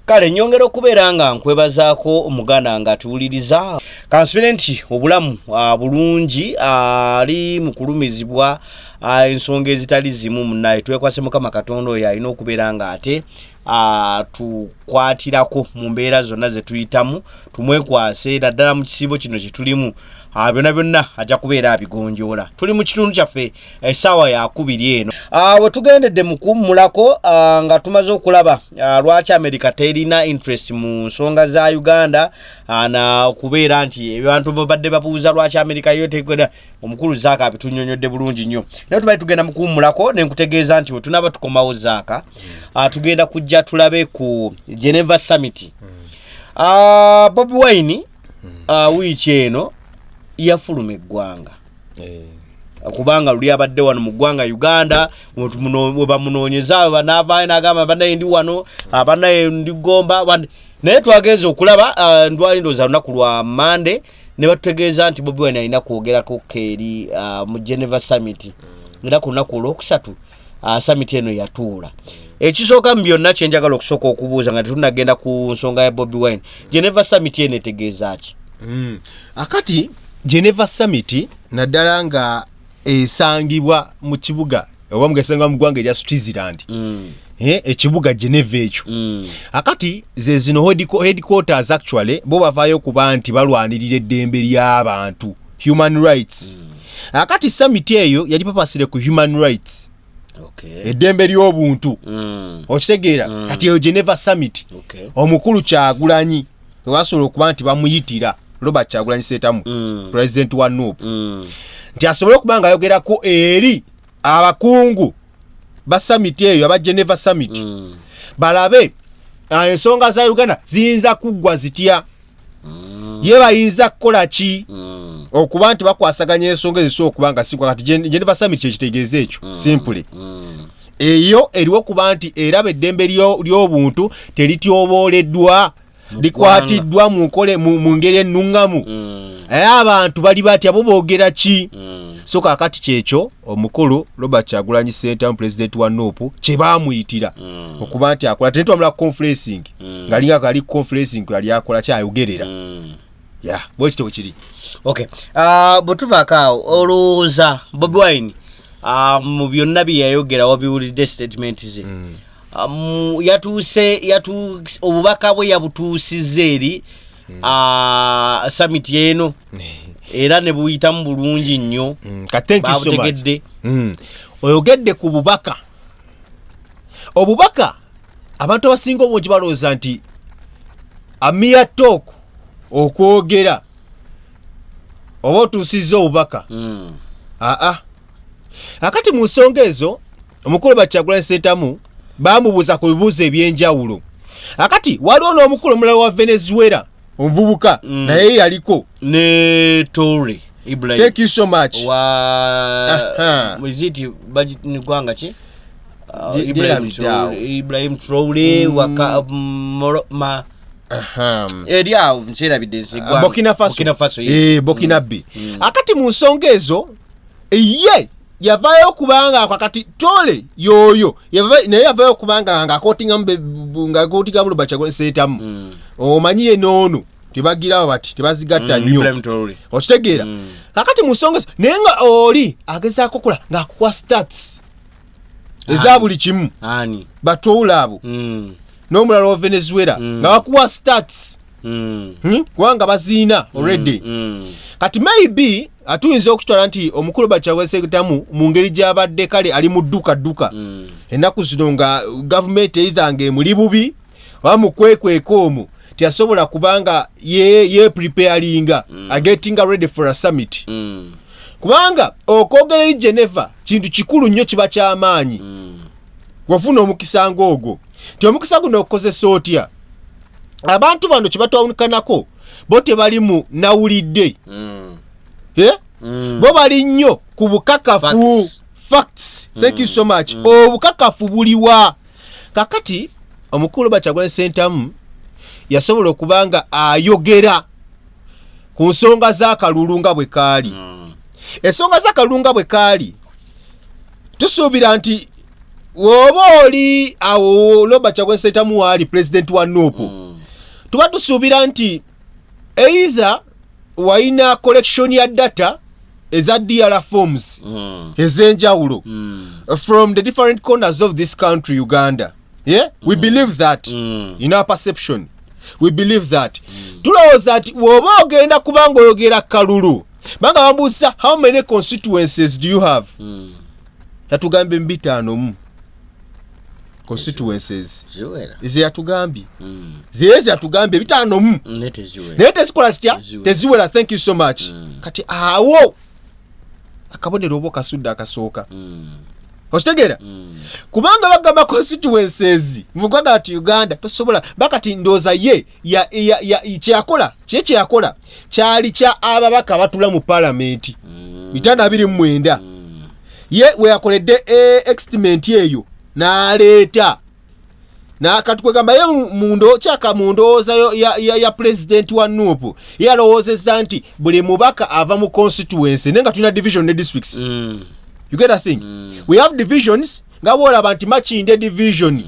Kale nyongera okubeera nga nkwebazaako omuganda nga tuwuliriza kansubire nti obulamu bulungi ali mu kulumizibwa ensonga ezitali zimu munnaye twekwase Mukama Katonda oyo alina okubeera nga ate tukwatirako mu mbeera zonna ze tuyitamu tumwekwase naddala mu kisiibo kino kye tulimu byonna ajja kubeera abigonjoola. Tuli mu kitundu kyaffe essaawa ya 2 eno bwe tugendedde mu kuwummulako nga tumaze okulaba lwaki America terina interest mu nsonga za Uganda na kubeera nti abantu babadde babuuza lwaki America yotekweda omukulu Zaaka abitunyonyodde bulungi nnyo. Naye tubali tugenda mu kuwummulako ne nkutegeeza nti tunaba tukomawo Zaaka tugenda kujja tulabe ku Geneva Summit. Bobi Wine wiiki eno yafuluma eggwanga kubanga luli abadde wano mu ggwanga Uganda we bamunoonyeza banaavaayo n'agamba bannaye ndi wano bannaye ndi Gomba naye twagenze okulaba ndwali ndooza lunaku lwa Mande ne batutegeeza nti Bobi Wine alina kwogerako keeri mu Geneva Summit era ku lunaku olwokusatu summit eno yatuula. Ekisooka mu byonna kye njagala okusooka okubuuza nga tetunnagenda ku nsonga ya Bobi Wine, Geneva Summit eno etegeeza ki? Akati Geneva Summit naddala nga esangibwa mu kibuga oba mugesanga mu ggwanga erya Switzerland. Ekibuga Geneva ekyo. Akati ze zino headquarters actually bo bavaayo kuba nti balwanirira eddembe ly'abantu, human rights. Akati summit eyo yali papasire ku human rights. Eddembe ly'obuntu. Okitegeera kati eyo Geneva Summit. Omukulu Kyagulanyi wasobola okuba nti bamuyitira Robert Kyagulanyi Ssentamu, president wa NUP. Nti asobola okuba nga ayogerako eri abakungu ba summit eyo aba Geneva Summit. Balabe ensonga za Uganda ziyinza kuggwa zitya. Ye bayinza kukola ki okuba nti bakwasaganya ensonga ezisobola okuba nga sikwa kati Geneva Summit kye kitegeeza ekyo simply. Eyo eriwo kuba nti eraba eddembe ly'obuntu terityoboleddwa likwatiddwa mu ngeri ennungamu. Abantu bali batya bo boogera ki? So kakati kyekyo omukulu Robert Kyagulanyi Ssentamu president wa NUP kye baamuyitira okuba nti akola tetwamula conferencing nga linga kali conferencing yali akola kyayogerera. Bwe kitoko kiri. Okay. Bwe tuvaako olowooza Bobi Wine mu byonna bye yayogera wabiwulidde statement ze. Obubaka bwe yabutuusiza eri summit eno era ne buyitamu bulungi nnyo. Babutegedde. Oyogedde ku bubaka. Obubaka abantu abasinga obungi balowooza nti amia talk okwogera oba otuusizza obubaka. Akati mu nsonga ezo omukulu Kyagulanyi Ssentamu bamubuuza ku bibuuzo ebyenjawulo. Akati waliwo n'omukulu omulala wa Venezuela omuvubuka naye yaliko ne Toure Ibrahim. Thank you so much. Muziti budget ni gwanga ki? Ibrahim Traore waka eria mchera bidezi gwa Burkina Faso. Burkina Faso. Akati mu nsonga ezo ye yavayo kubanga akati Tole yoyo naye yavayo kubanga nga akotinga mu Kyagulanyi Ssentamu. Omanyiye noono tebagirawo bati tebazigatta nnyo. Okitegeera. Kakati mu nsonga naye nga oli agezaako kola nga akuwa stats eza buli kimu. Batoula abo n'omulala wa Venezuela nga bakuwa stats kubanga baziina already. Kati maybe atuyinza okutwala nti omukulu Kyagulanyi Ssentamu mu ngeri gy'abadde kale ali mu dduka ennaku zino nga gavumenti eyithange emuli bubi oba mu kwekweka omwo tiyasobola kubanga ye preparinga getting ready for a summit. Kubanga okwogera eri Geneva kintu kikulu nnyo kiba ky'amaanyi. Wafuna omukisa ng'ogwo ti omukisa guno okukozesa otya. Abantu bano kye batawunikanako bo tebali nawulidde. Bo bali nnyo ku bukakafu. Facts. Thank you so much. Obukakafu buliwa. Kakati omukulu Kyagulanyi Ssentamu yasobola okubanga ayogera ku nsonga z'akalulu nga bwe kaali. Ensonga z'akalulu nga bwe kaali tusuubira nti woba oli awo Robert Kyagulanyi tamuwali president wa Nuupu tuba tusuubira nti either waina collection ya data eza DLR forms ezenjawulo from the different corners of this country Uganda. Yeah, we believe that in our perception. We believe that. Tulowooza ati woba ogenda kubanga oyogera Kalulu banga bambuuza how many constituencies do you have? Yatugambe 5 constituencies. Ize yatugambi. Ziyezi yatugambe 5 naye tezikola zitya teziwera. Thank you so much. Kati awo akabonero obo kasudde akasooka. Ostegera kubanga bagamba constituencies mu ggwanga ati Uganda tosobola bakati ndoza ye ya kyakola kyeyakola kyali kya ababaka batula mu parliament 529 ye we yakoledde estimate eyo n'aleeta nakatukagamba ye mundo chaka mundooza ya president wa Nuupu yalowoozezza nti buli mubaka ava mu constituency nenga tulina division ne districts. You get a thing? We have divisions. Ngabola banti Machinde division.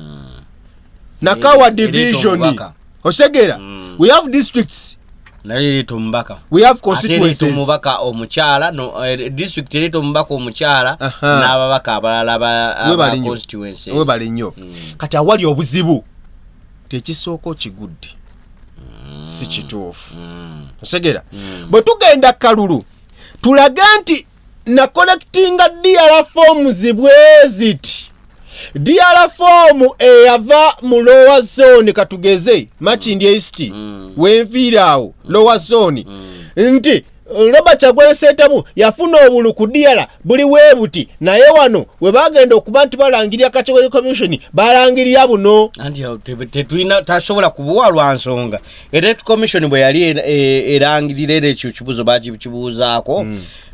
Nakawa division. Osegera. We have districts. Naliri tumbaka. We have constituencies. Ateri tumubaka omukyala no district eri tumbaka omukyala n'ababaka abalala ba constituencies. We bali nnyo. Kati awali obuzibu tekisooka kigudde. Si kituufu. Osegera. Bwe tugenda Kalulu tulaga nti na collectinga DLR forms bweziti DLR form eyava mu lower zone katugeze Machindi East wenviraawo lower zone nti Robert Kyagulanyi yafuna obulu ku DLR buli webuti naye wano we bagenda okuba nti balangirira Category Commission balangirira buno anti tetuina tasobola kubuwa nsonga Elect Commission bwe yali erangirira ekyo kibuzo bakibuuzaako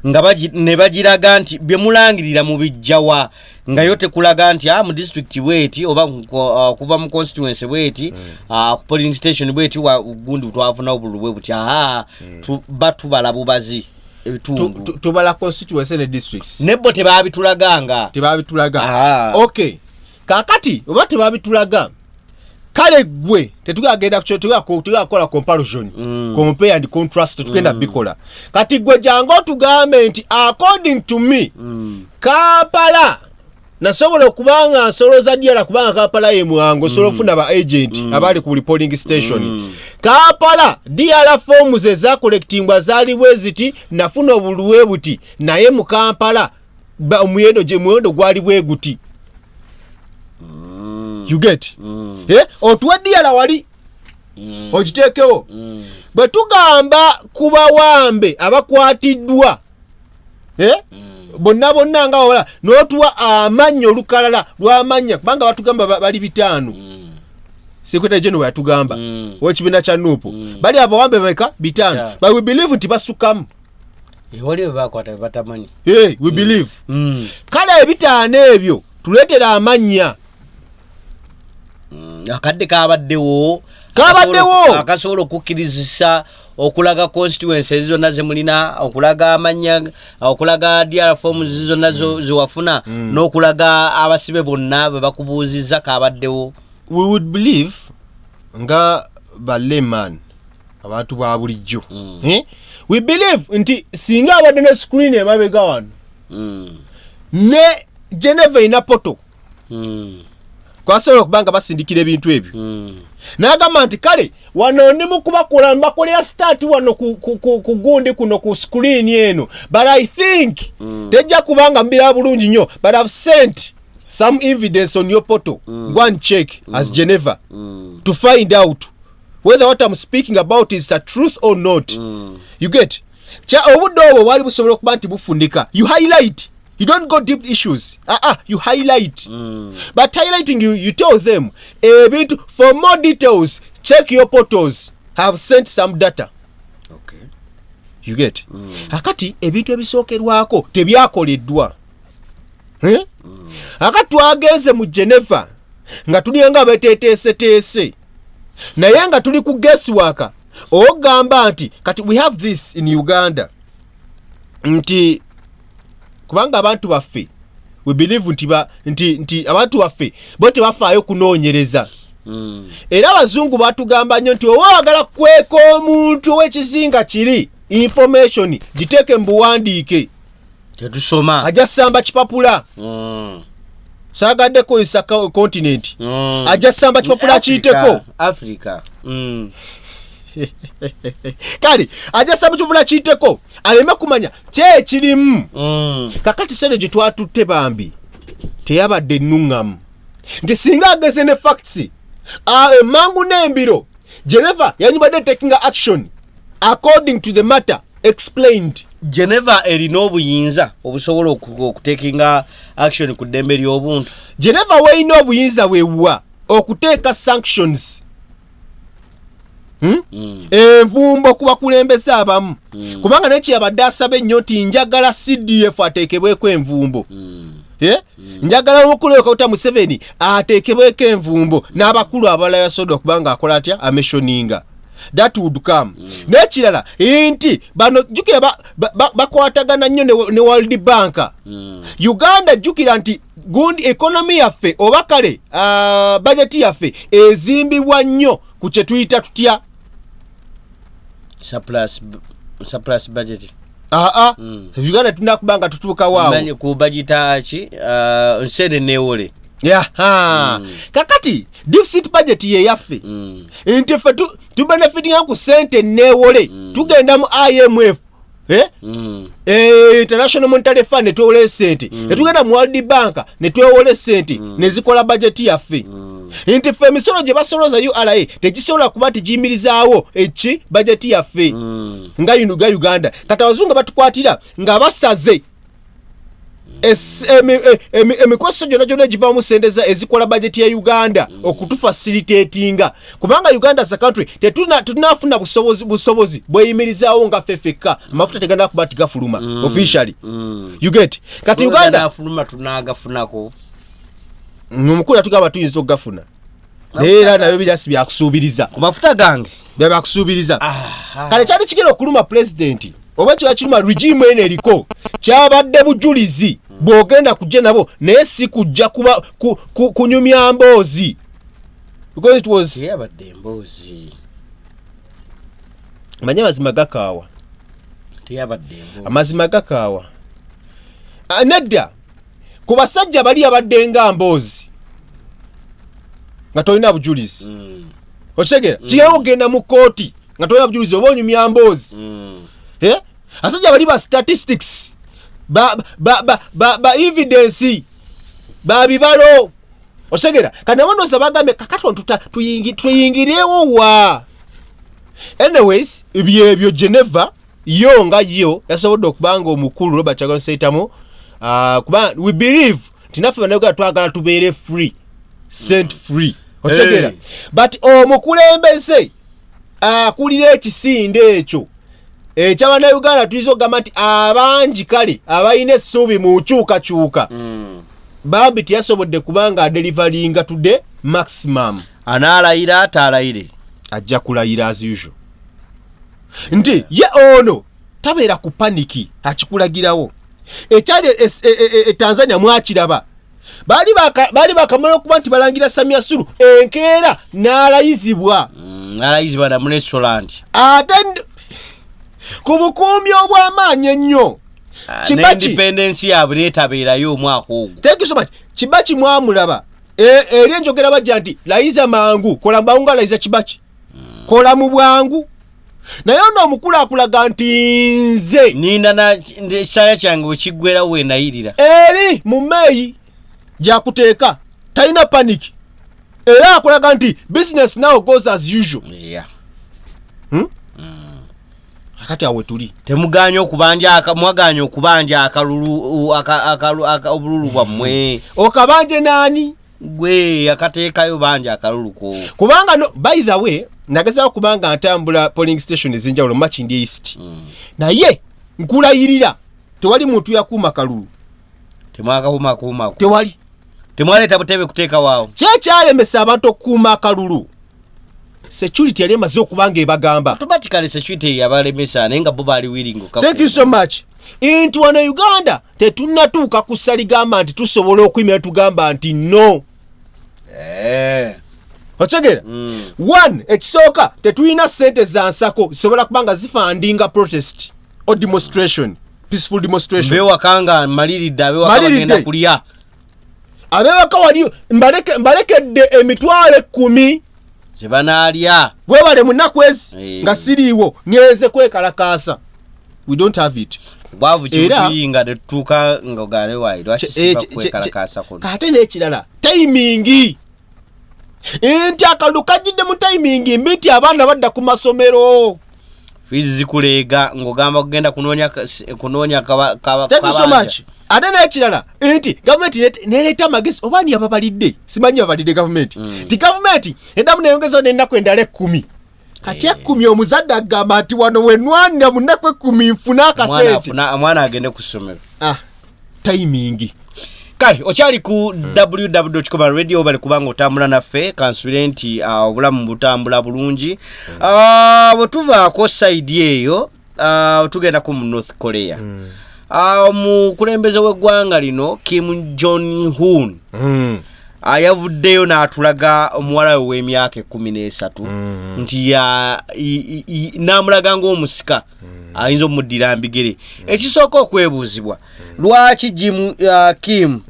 nga ne bagiraga nti bye mulangirira mu bijjawa nga yote kulaga nti mu district bweti oba kuva mu constituency bweti ku polling station bweti wa gundi twafuna obulu bwebuti batubala bubazi ebitundu tubala constituency ne districts nebo tebabitulaganga okay kakati oba tebabitulaga kale gwe tetugagenda tugakola comparison compare and contrast tugenda bikola kati gwe jango tugambe nti according to me Kampala nasobola okubanga nsoloza DLR kubanga Kampala ye mwango solo funa ba agent abali ku polling station Kampala DLR forms eza collectingwa zali bweziti nafuna obuluwe buti naye mu Kampala omuyendo gwali bweguti. You get? Otuwe DLR wali ogitekewo bwe tugamba kuba wambe abakwatiddwa bonna nga wala n'otuwa amannya olukalala lw'amanya kubanga batugamba bali 5 Secretary General yatugamba w'ekibiina kya Nuupu bali abawambe beka 5 but we believe nti basukamu wali bakwata batamanyi we believe kale 5 ebyo tuleetera amanya akadde kabaddewo akasobola okukkirizisa okulaga constituencies zonna ze mulina okulaga amanya okulaga DLR forms zonna ziwafuna n'okulaga abasibe bonna bwe bakubuuzizza kabaddewo. We would believe nga ba layman abantu ba bulijjo we believe nti singa abadde ne screen emabega wano ne Geneva ina poto kwasobola okubanga basindikira ebintu ebyo n'agamba nti kale wano ndi mu kubakola mbakolera start wano ku gundi kuno ku screen eno but I think tejja kubanga mbira bulungi nnyo but I've sent some evidence on your portal go and check as Geneva to find out whether what I'm speaking about is the truth or not. You get cha obudde obwo wali busobola okuba nti bufundika you highlight. You don't go deep issues. You highlight. But highlighting you tell them for more details, check your portals. Have sent some data. Okay. You get? Akati ebintu ebisookerwako tebyakoleddwa. Akati twagenze mu Geneva nga tuli nga beteteese naye nga tuli ku guesswork ogamba nti kati we have this in Uganda nti kubanga abantu baffe we believe nti abantu waffe bo tebafaayo kunoonyereza. Era abazungu batugamba nnyo nti owagala kweka omuntu ow'ekizinga kiri information giteeke mbuwandiike tetusoma ajja samba kipapula saagadde koyisa continent ajja samba kipapula kiyiteko Africa kale ajja samba kipapula kiyiteko aleme kumanya kyekirimu. Kakati sene gye twatutte bambi teyabadde nnuŋŋamu nti singa ageze ne facts emangu n'embiro Geneva yanyibadde taking action according to the matter explained. Geneva erina obuyinza obusobola okutekinga action ku ddembe ly'obuntu. Geneva weeyina obuyinza weewuwa okuteeka sanctions envumbo ku bakulembeze abamu kubanga naye kyeyabadde asaba ennyo nti njagala CDF ateekebweko envumbo. Njagala omukulu Kaguta Museveni ateekebweko envumbo n'abakulu abalala yasobola okubanga akola atya ameshoninga. That would come. Nekirala nti bano jukira bakwatagana nnyo ne World Bank. Uganda jukira nti good economy yaffe oba kale budget yaffe ezimbibwa nnyo ku kye tuyita tutya surplus budget. Uganda tunakubanga tutuuka waawo ku budget ki nsere neewole. Kakati deficit budget ye yaffe nti ffe tubenefitinga ku sente neewole tugenda mu IMF International Monetary Fund ne twewole sente netugenda mu World Bank ne twewole sente ne zikola budget yaffe nti ffe emisolo gye basoloza URA tegisobola kuba tigiyimirizaawo eki budget yaffe nga Uganda. Kati abazungu batukwatira nga basaze emikoso gyonna egiva mu sente ezikola budget ya Uganda okutufacilitatinga kubanga Uganda as a country tetunafuna busobozi bweyimirizaawo nga ffeffekka amafuta tegenda kuba tigafuluma officially. You get kati Uganda afuluma tunagafunako omukulu atugamba tuyinza okugafuna era nayo bijasi byakusuubiriza ku mafuta gange byakusuubiriza. Kale kyali kigera okuluma president oba kiba kiruma regime eno eriko kyabadde bujulizi bw'ogenda kujja nabo naye si kujja kuba kunyumya mboozi because it was yabadde mboozi manya mazima gakaawa teyabadde mboozi amazima gakaawa nedda ku basajja bali abadde nga mboozi nga tolina bujulizi okitegeera kiyewo ogenda mu kooti nga tolina bujulizi oba onyumya mboozi asajja bali ba statistics ba evidence ba bibalo okitegeera kandi abanoza bagambe kakati tuyingirewo wa. Anyways ebyo Geneva yo nga yo yasobodde okubanga omukulu Robert Kyagulanyi Ssentamu kuba we believe tinaffe banayoga twagala tubeere free cent free okitegeera but omukulembeze akulira ekisinde ekyo eky'Abannayuganda tuyinza okugamba nti abangi kale abalina essuubi mu nkyukakyuka bambi teyasobodde kubanga adelivaringa to the maximum. Anaalayira ataalayire ajja kulayira as usual nti ye ono tabeera ku paniki akikulagirawo ekyali Tanzania mwakiraba baali bakamala okuba nti balangira Samia Suluhu enkeera n'alayizibwa na mu restaurant ate ku bukuumi obw'amaanyi ennyo independence yaabwe neetabeerayo omwaka ogwo. Thank you so much. Kibaki mwamulaba eri enjogera bajja nti layiza mangu kola bwangu nga layiza Kibaki kola mu bwangu naye ono omukulu akulaga nti nze ninda na ekisaya kyange bwe kiggwera weenayirira eri mu meeyi gyakuteeka talina panic era akulaga nti business now goes as usual. Akati awe tuli temuganya mwaganya okubanja akalulu obululu bwammwe okabanje nani gwe akateekayo banja akalulu ko kubanga no, by the way nagezao kubanga atambula polling station ezinjawulo Makindye East naye nkulayirira tewali muntu yakuuma kalulu temwakakuuma tewali temwaleeta butebe kuteeka waawo kyekyalemesa abantu okukuuma akalulu security yali emaze okubanga ebagamba automatically security yabalemesa naye nga bo bali willing thank you so much inti wano Uganda tetunnatuuka ku ssa ligamba nti tusobola okuyimira tugamba nti no otegera one ekisooka tetulina ssente za nsako zisobola kubanga zifandinga protest or demonstration peaceful demonstration bewakanga maliridde abewaka bagenda kulya abewaka wali mbalekedde emitwalo 10 zebanaalya webale munaku ezi nga siriiwo ngenze kwekalakaasa we don't have it bwavu kiyinga tetutuuka ngogale wayi lwakisiba kwekalakaasa kuno kate n'ekirala timing nti akalulu kajjidde mu timing mbi nti abaana badda ku masomero fizi zikuleega ng'ogamba kugenda kunoonya thank you so much ate n'ekirala nti gavumenti nereeta amagezi oba ni ababalidde simanyi ababalidde gavumenti nti gavumenti eddamu neyongezaho n'ennaku endala 10 kati 10 omuzadde agamba nti wano wenwanira mu nnaku 10 nfuna akasente omwana agende ku ssomero timing kale okyali ku www.radio bali kubanga otambula naffe kansubire nti obulamu butambula bulungi bwe tuvaako sayidi eyo tugenda ku mu North Korea omukulembeze w'eggwanga lino Kim Jong yavuddeyo n'atulaga omuwala we w'emyaka 13 nti n'amulaga ng'omusika ayinza omuddira mbigere ekisooka okwebuuzibwa lwaki Kim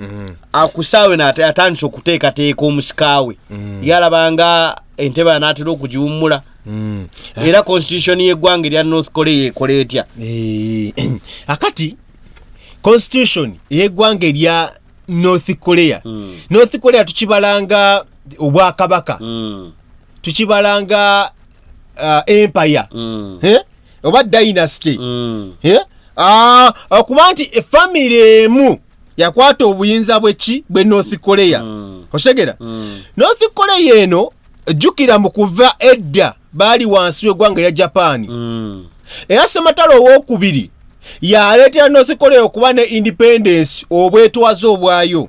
akusaawe n'atandisa okuteekateeka omusika we yalabanga entebe n'atera okugiwummula era constitution y'eggwanga erya North Korea ekola etya akati constitution y'eggwanga erya North Korea North Korea tukibalanga obwakabaka tukibalanga empire oba dynasty okuba nti efamily emu yakwata obuyinza bwe North Korea otegera North Korea eno jjukira mu kuva edda baali wansi w'eggwanga lya Japan era Sematalo owokubiri yaleetera North Korea okuba ne independence obwetwaze obwayo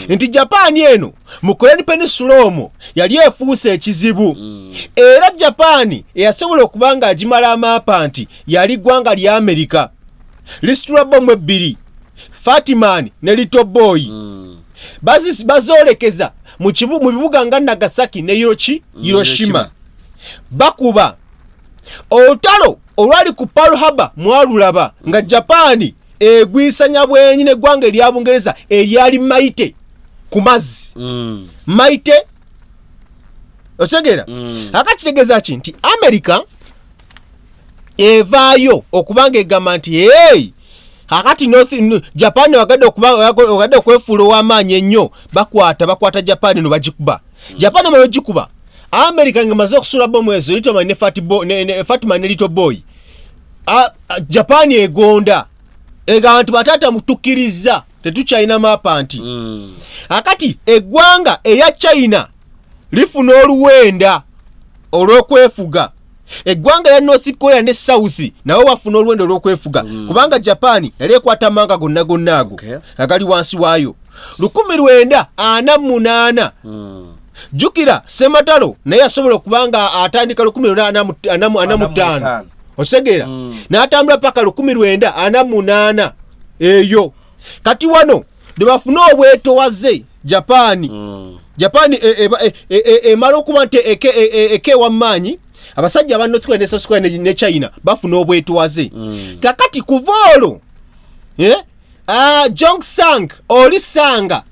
nti Japan eno mu Korean Peninsula omwo yali efuuse ekizibu era Japan eyasobola okuba nga agimala amapa nti yali ggwanga lya America lisitula bomu 2 Fatiman ne Little Boy bazoolekeza mu bibuga nga Nagasaki ne Hiroshima bakuba olutalo olwali ku Pearl Harbor mwalulaba nga Japan egwisanya bwenyine eggwanga erya Bungereza eryali maite ku mazzi maite otegera akakitegeeza ki nti America evaayo okubanga egamba nti kakati Japan wagadde okwefuula ow'amaanyi ennyo bakwata Japan no bagikuba Japan amaze ogikuba America ngamaze okusula bomu ezo Little ne Fatima ne Little Boy Japan egonda egantu batata mutukiriza tetukyalina mapa nti akati eggwanga eya China lifuna oluwenda olw'okwefuga eggwanga ya North Korea ne South nawo wafuna oluwenda olw'okwefuga kubanga Japan yali ekwata amanga gonna ago agali wansi waayo 1948 jukira Sematalo naye asobola okubanga atandika 1945 otegera n'atambula paka 1948 eyo kati wano bafuna obwetowaze Japan emala okuba nti ekewa maanyi abasajja aba North Korea ne South Korea ne China bafuna obwetowaze kakati kuvoolo Jong Sang oli sanga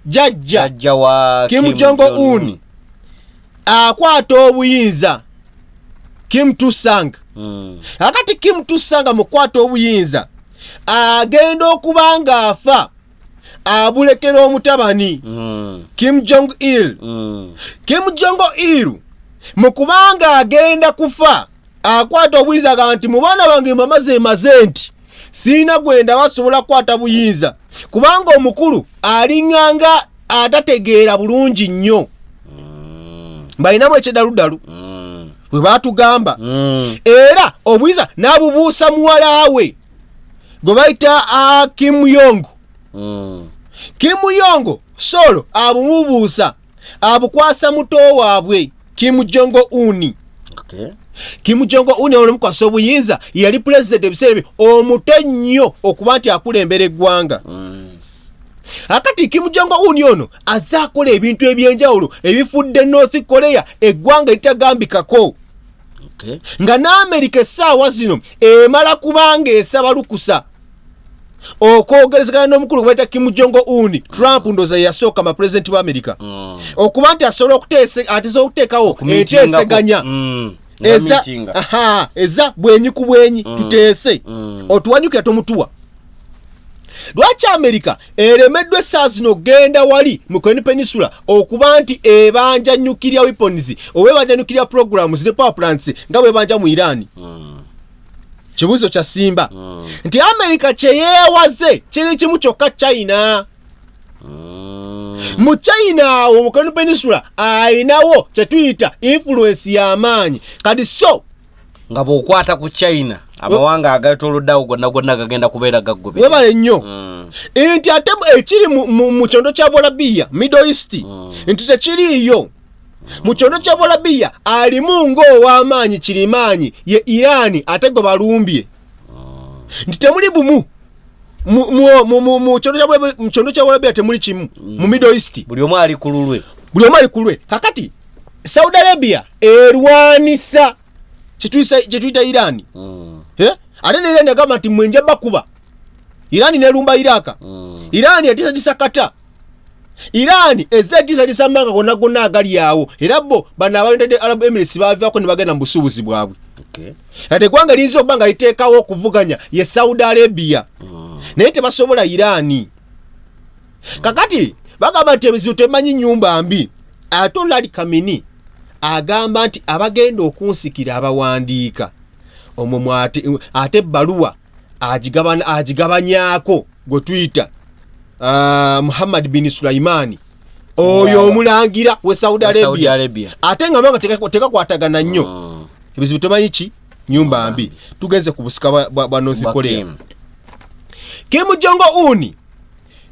jajja wa Kim Jong Un akwata obuyinza Kim Tu-sang akati Kim Tu-sang mukwata obuyinza agenda okubanga afa abulekera omutabani Kim Jong Il Kim Jong Il mukubanga agenda kufa akwata obuyinza ganti mu baana bange maze nti sina gwenda basobola kwata buyinza kubanga omukulu alinganga atategeera bulungi nnyo balinamu ekyedaludalu bwe batugamba era obuyinza n'abubuusa muwala we gwe bayita Kim Yong Kim Yong solo abumubuusa abukwasa muto waabwe Kim Jong Un Okay. Kim Jong Un ono mukwasa obuyinza yali president ebiseera omuto nnyo okuba nti akulembera eggwanga. Akati Kim Jong Un ono azaakola ebintu ebyenjawulo ebifudde North Korea eggwanga litagambikako. Okay. Nga n'Amerika essaawa zino emala kubanga esaba lukusa okwogerezegana n'omukulu gwebayita Kim Jong Un. Trump ndoza yasooka ma president wa Amerika okuba nti asobola okuteekawo enteeseganya eza bwenyi ku bwenyi tuteese otuwanyukira tomutuwa. Lwaki Amerika eremeddwe essaawa zino genda wali mu Korean Peninsula okuba nti ebanja nuclear weapons oba ebanja nuclear programs ne power plants nga bwebanja mu Iran? Kibuzo kya simba nti Amerika kyeyeewaze kiri kimu kyokka China. Mu China mu Korean Peninsula ayinawo kyetuyita influence y'amaanyi kati so nga bw'okwata ku China amawanga agatoloddawo gonna gagenda kubeera gaggobera. Webale nnyo nti ate ekiri mu kyondo kya Bolabiya Middle East nti tekiriiyo. Mu kyondo kya Bolabiya alimu ng'ow'amaanyi kirimaanyi ye Iran ate gwe balumbye nti temuli bumu mu kyondo kya Bolabiya temuli kimu mu Middle East. Buli omu ali ku lulwe. Kakati Saudi Arabia erwanisa kyetuyita Iran. Ate ne Iran agamba nti mwenja bakuba. Iran nerumba Iraka. Iran yatisa kata. Iran ezatisa manga gonna agali yawo. Era bo bana United Arab Emirates baavako ne bagenda mu busuubuzi bwabwe. Okay. Ate gwanga linzo obanga liteekawo okuvuganya ye Saudi Arabia. Naye tebasobola Iran. Kakati bagamba nti ebizibu temanyi nyumba mbi. Ayatollah Ali Khamenei agamba nti abagenda okunsikira abawandiika omwo ate ebbaluwa agigabanyaako gwe tuyita Muhammad bin Sulaiman oyo omulangira we Saudi Arabia. Ate nga manga tekakwatagana nnyo ebizibu temanyi ki nyumba mbi. Tugeze ku busika bwa North Korea. Kim Jong Un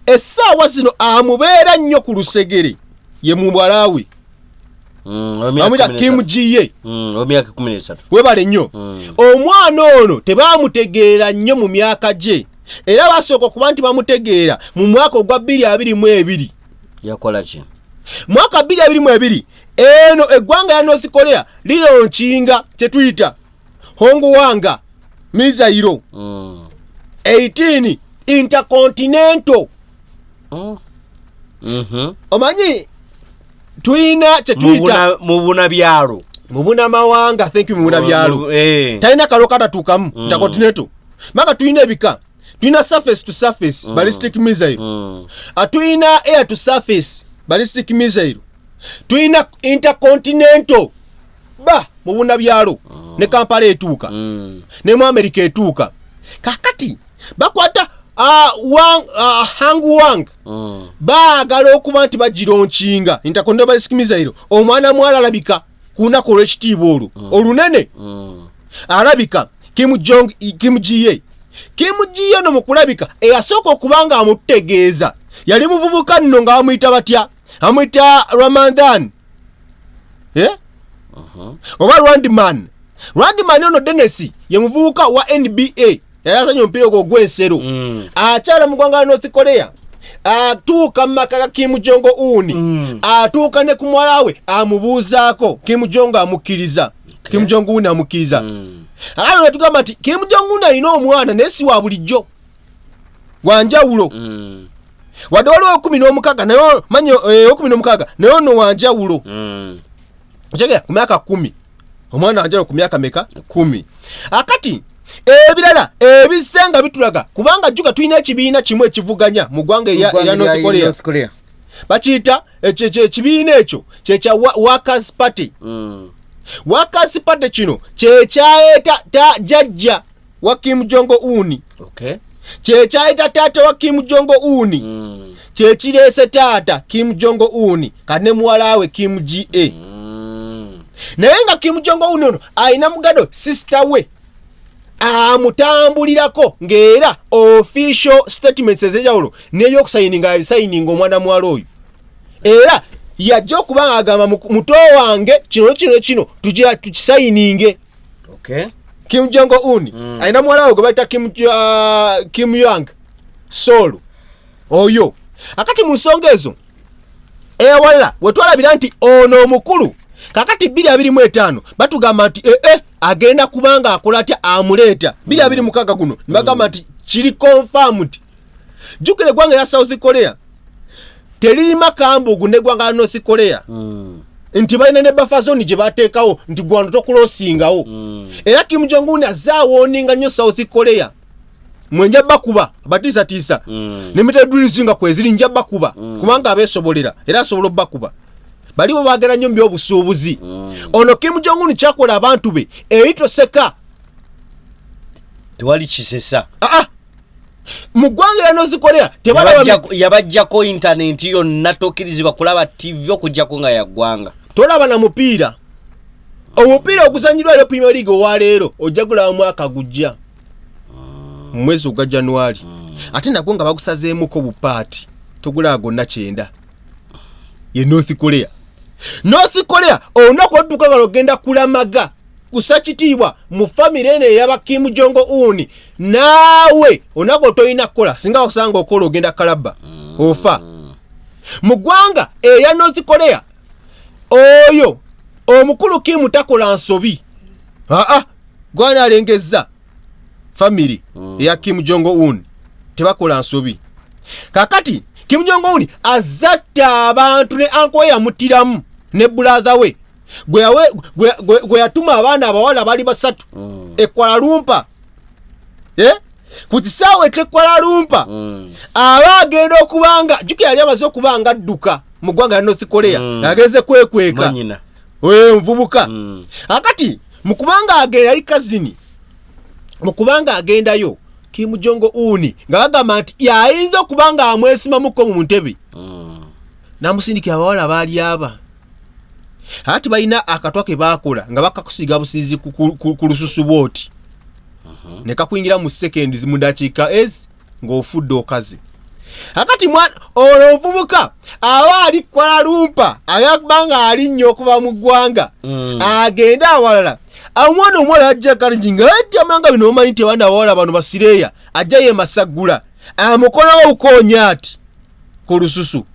essaawa zino amubeera nnyo ku lusegere ye mu Malawi. Amita Kim Jiye omyaka 13 webale nnyo. Omwana ono tebamutegeera nnyo mu myaka gye era basooka okuba nti bamutegeera mu mwaka ogwa 2022. Yakola ki? Mwaka 2022 eno eggwanga ya North Korea lironchinga kyetuyita Hongwanga missile 18 intercontinental. Omanyi tuina kyetuyita mubuna byalo mubuna mawanga. Thank you. Mubuna byalo taina kalokata tukamu intercontinental manga tuina ebika. Tuina surface to surface ballistic missile. Tuina air to surface ballistic missile. Tuina intercontinental mubuna byalo ne Kampala etuuka ne mu America etuuka. Kakati bakwata Hangwang baagala okuba nti bagironchinga intercontinental ballistic missile. Omwana mwala alabika kunako olw'ekitiibwa olwo olunene alabika Kim Jiye. Kim Jiye no mukulabika eyasooka okubanga amutegeeza yali muvubuka nno nga bamuyita batya amuyita Ramadan oba Randman ono Dennis ye muvubuka wa NBA yali azannya omupiira gw'ensero akyala mu ggwanga North Korea atuuka mu maka ga Kim Jong Un atuuka ne ku muwala we amubuuzaako Kim Jong amukkiriza. Kim Jong Un amukkiriza. Akalero netugamba nti Kim Jong Un alina omwana naye si wa bulijjo wanjawulo wadde waliwo 16 naye manyi 16 naye ono wanjawulo okyagera ku myaka 10 omwana wanjawulo ku myaka meka 10. Akati ebirala ebisenga bitulaga kubanga juga tulina ekibiina kimu ekivuganya mu ggwanga erya North Korea. Bakiyita ekibiina ekyo kyekya Workers Party. Workers Party kino kyekyayeeta jajja wa Kim Jong Un. Kyekyayeeta taata wa Kim Jong Un. Kyekireese taata Kim Jong Un kati ne muwala we Kim Ji-e. Naye nga Kim Jong Un ono alina mugado sister we amutambulirako ng'era official statements ez'enjawulo n'ey'okusayininga omwana muwala oyo. Era yajja okubanga agamba muto wange kino tukisayininge. Okay. Kim Jong Un alina muwala we gwe bayita Kim Young Sol oyo. Akati mu nsonga ezo ewalala wetwalabira nti ono omukulu kakati 2025 batugamba nti agenda kubanga akola atya amuleeta 2026 guno nibagamba nti kiri confirmed. Jukira eggwanga lya South Korea teririma kambugu n'eggwanga lya North Korea nti balina ne buffer zone gye bateekawo nti gwano tokulosingawo. Era Kim Jong Un azaawoninga nnyo South Korea mwenja bakuba batiisa ne mitedulizunga kweziri nja bakuba kubanga abeesobolera era asobola bakuba balibo baagala nnyo by'obusuubuzi. Ono Kim Jong Un kyakola abantu be eyitoseka tewali kisesa. Mu ggwanga lya North Korea yabajjako internet yonna tokkirizibwa kulaba TV okujjako nga yaggwanga. Tolaba na mupiira. Omupiira oguzanyirwa leero Premier League owa leero ojja gulaba mwaka gujja mu mwezi ogwa January. Ate nagwo nga bagusazeemuko bupaati togulaba gonna 9 ye North Korea. North Korea olunaku oludduka nga lugenda kulamaga kusa kitiibwa mu family eno eyaba Kim Jong Un naawe olunaku otoyina kukola singa osanga okola ogenda kalaba ofa. Mu ggwanga eya North Korea oyo omukulu Kim takola nsobi. Gwana alengezza family eya Kim Jong Un tebakola nsobi. Kakati Kim Jong Un azatta abantu ne anko yamutiramu ne brother we gwe yatuma abaana abawala bali basatu Kuala Lumpur. Ku kisaawe ky'e Kuala Lumpur abagenda okubanga juki yali amaze okubanga adduka mu ggwanga lya North Korea ageze kwekweka nvubuka. Akati mu kubanga agenda yali kazini mu kubanga agendayo Kim Jong Un nga bagamba nti yayinza okubanga amwesimamuko mu ntebe namusindikira abawala baali aba. Ati balina akatwa ke baakola nga bakakusiga busizi ku lususu bwoti ne kakuyingira mu seconds mu dakiika ng'ofudde okaze. Akati ono ovubuka abaali Kuala Lumpur ayakubanga ali nnyo okuva mu ggwanga agenda awalala amwana omuwala ajja kalingi nga ati amanga bino omanyi nti abaana abawala bano basireeya ajja ye masagula amukonawo obukonya ati ku lususu.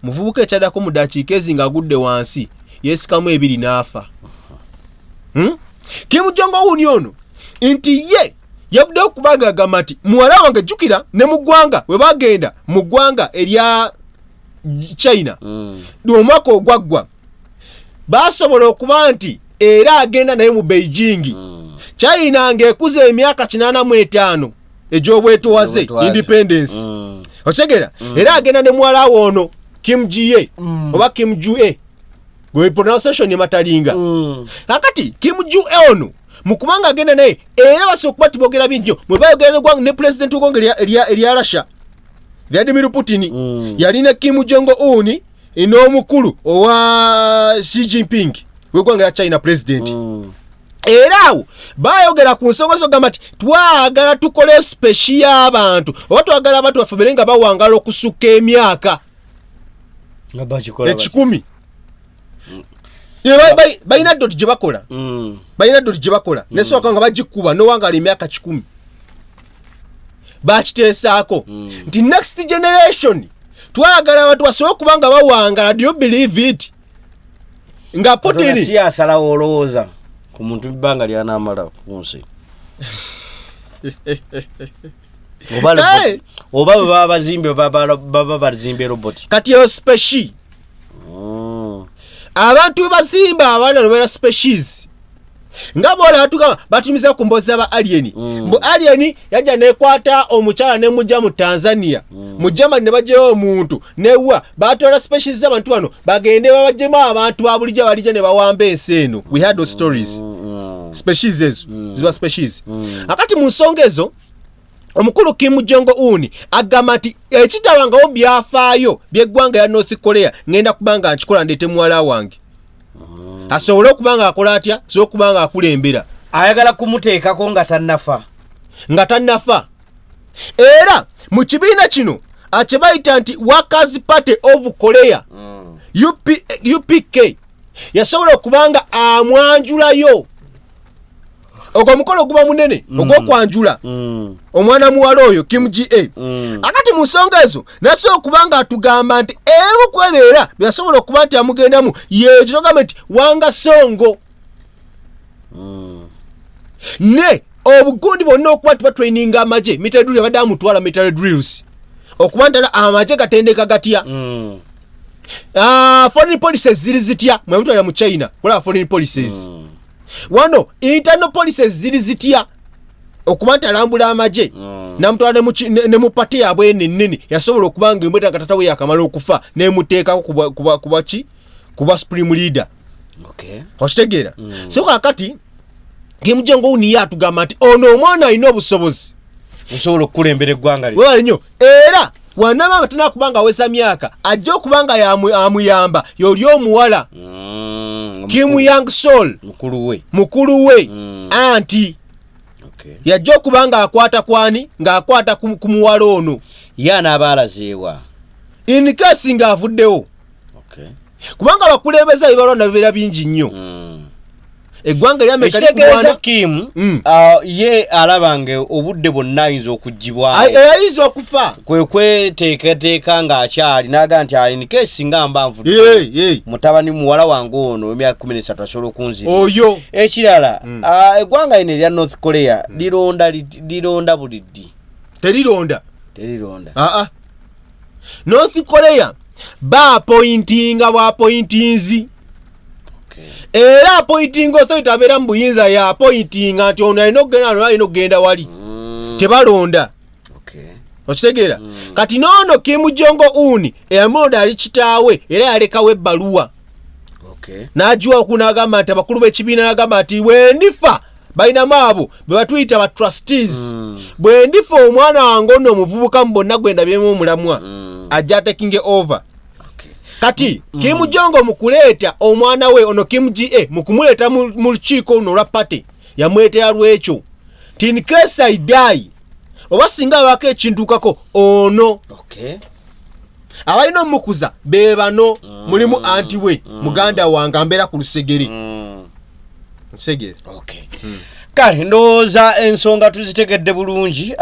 Muvubuka ekyaddako mu dakiika nga agudde wansi yeesikamu 2 n'afa. Kim Jong Un ono nti ye yavuddeyo kubanga agamba nti muwala wange jjukira ne mu ggwanga we bagenda mu ggwanga erya China omwaka ogwaggwa basobola okuba nti era agenda naye mu Beijing. China ng'ekuza emyaka 85 egy'obwetowaze independence otegera era agenda ne muwala wono Kim Ji-ye oba Kim Ju-e gwe pronunciation ematalinga. Kakati Kim Ju-e ono mu kubanga agenda naye era basobola okuba tibogera bingi mwe bayogera gwanga ne president w'eggwanga erya Russia Vladimir Putin yalina Kim Jong Un n'omukulu owa Xi Jinping w'eggwanga lya China president. Era awo bayogera ku nsonga zogamba nti twagala tukole speshi y'abantu oba twagala abantu baffe bere nga bawangala okusukka emyaka 10. Balina doti gye bakola balina doti gye bakola nesooka nga bagikuba nowangala emyaka 10 bakiteesaako nti next generation twagala abantu basobola okuba nga bawangala. Do you believe it? Nga Putin si asalawo olowooza ku muntu bibanga lyanaamala ku nsi oba bwe baba bazimbe baba bazimbe roboti kati yo speshi abantu bazimba abaana lwera species nga bola atuka batumiza ku mbozi aba alien mbu alien yajja nekwata omukyala ne mujja mu Tanzania mu Germany ne bajjeyo omuntu newa batola species z'abantu bano bagende babajjema abantu abulija balija ne bawamba ensi eno. We had those stories species ezo ziba species. Akati mu nsonga ezo omukulu Kim Jong Un agamba nti ekitabangawo byafaayo by'eggwanga ya North Korea ngenda kubanga nkikola ndete muwala wange asobola okubanga akola atya so okubanga akulembera ayagala kumuteekako nga tannafa. Era mu kibiina kino ache bayita nti Workers Party of Korea UPK yasobola okubanga amwanjulayo ogwo mukolo guba munene ogw'okwanjula omwana muwala oyo Kim GA akati mu nsonga ezo nasobola okubanga atugamba nti ebu kwebeera byasobola okuba nti amugendamu yeekyo togamba nti wanga songo ne obugundi bonna okuba tibatraininga amagye military drill abadde amutwala military drills okuba ntala amagye gatendeka gatya foreign policies ziri zitya mwe mutwala mu China wala foreign policies wano internal policies ziri zitya okuba ntalambula amagye namutwala ne mu pati yabwe ennene yasobola okubanga embweta katatawe yakamala okufa nemuteekako kuba supreme leader okitegeera so kakati Kim Jong uni yatugamba nti ono omwana alina obusobozi osobola okukulembera eggwanga lye wala nnyo era wanabanga tuna kubanga awesa myaka ajja okubanga amuyamba yoli omuwala Kim Young Sol mukulu we anti yajja okubanga akwata kwani ng'akwata ku muwala ono yana abaalazeewa in case ng'avuddewo kubanga bakulembeza ebibalonda bibeera bingi nnyo eggwanga lyamekitegeeza Kim ye alabange obudde bonna ayinza okugibwawo ayinza okufa kweteekateeka ng'akyali naga nti in case nga mba nvudde mutabani muwala wange ono emyaka 13 asobola okunzira oyo ekirala eggwanga lino erya North Korea lironda buliddi terironda North Korea baapointinga bwapointinzi era appointing authority abeera mu buyinza ya appointing nti ono alina okugenda wali tebalonda okitegeera kati noono Kim Jong uni eyamulonda ali kitaawe era yalekawo ebbaluwa n'agiwa okunagamba nti abakulu b'ekibiina n'agamba nti bwendifa balinamu abo be batuyita ba trustees bwendifa omwana wange ono omuvubuka mu bonna gwendabyemu omulamwa ajja taking over kati Kim Jong mukuleeta omwana we ono Kim GA mukumuleeta mu lukiiko luno lwa pate yamwetera lwekyo tin case I die oba singa abako ekintukako ono abalina omukuza be bano mulimu anti we muganda wange ambeera ku lusegere kale ndowooza ensonga tuzitegedde bulungi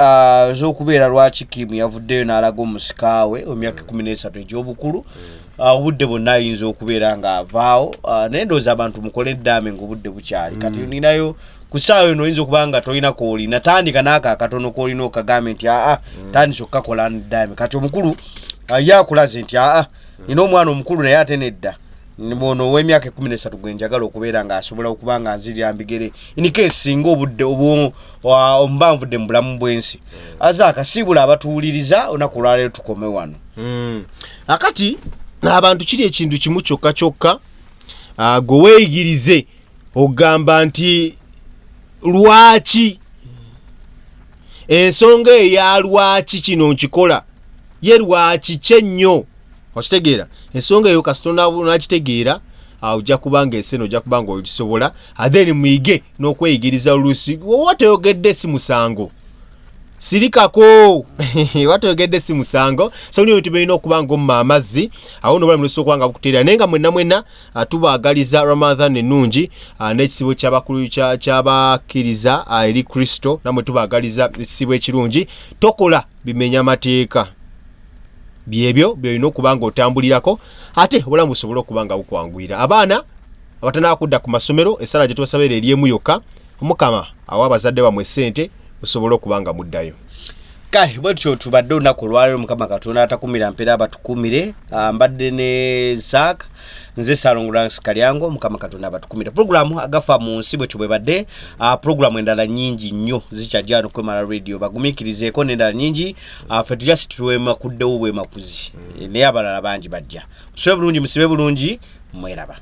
z'okubeera lwaki Kim yavuddeyo n'alaga omusika we emyaka 13 egy'obukulu obudde bonna ayinza okubeera ng'avaawo naye ndowooza abantu mukole eddaame ng'obudde bukyali kati ninayo ku ssaawa eno oyinza okuba nga tolina koolina tandika n'ako akatono koolina okagambe nti tandisa okukakola n'eddaame kati omukulu ye akulaze nti nina omwana omukulu naye ate nedda ono ow'emyaka 13 gwe njagala okubeera ng'asobola okuba nga nzirira mbigere in case singa obudde omuba nvudde mu bulamu bw'ensi akasiibula abatuwuliriza olunaku olwaleero tukome wano akati abantu kiri ekintu kimu kyokka gwe weeyigirize ogamba nti lwaki ensonga eya lwaki kino nkikola ye lwaki kyennyo okitegeera ensonga eyo kasitonda nakitegeera ojja kubanga eseno ojja kubanga okisobola then muyige n'okweyigiriza oluusi wateyogedde si musango sirikako wateyogedde si musango so niyo tibirina okubanga omma amazzi awo no balamusa okubanga bukuteera naye nga mwenna tubaagaliza Ramadhan ennungi n'ekisibo ky'abakulu ky'abakkiriza eri Kristo namwe tubaagaliza ekisibo ekirungi tokola bimenya mateeka byebyo byolina okubanga otambulirako ate obulamu busobola okubanga bukwanguyira abaana abatana kudda ku masomero essala gye tubasabira eryemu yokka omukama awa abazadde bamwe ssente busobola okubanga muddayo kale bwetyo tubadde olunaku olwaleero mukama katonda atakumira mpeera abatukumire mbadde ne Zaak nze Salongola Sikalyango mukama katonda abatukumire programu agafa mu nsi bwetyo bwebadde programu endala nyingi nnyo zikyajja no kwemala radio bagumikirizeeko n'endala nyingi ffe tujasi tuwema kuddewo bwemakuzi naye abalala bangi bajja musibe bulungi mweraba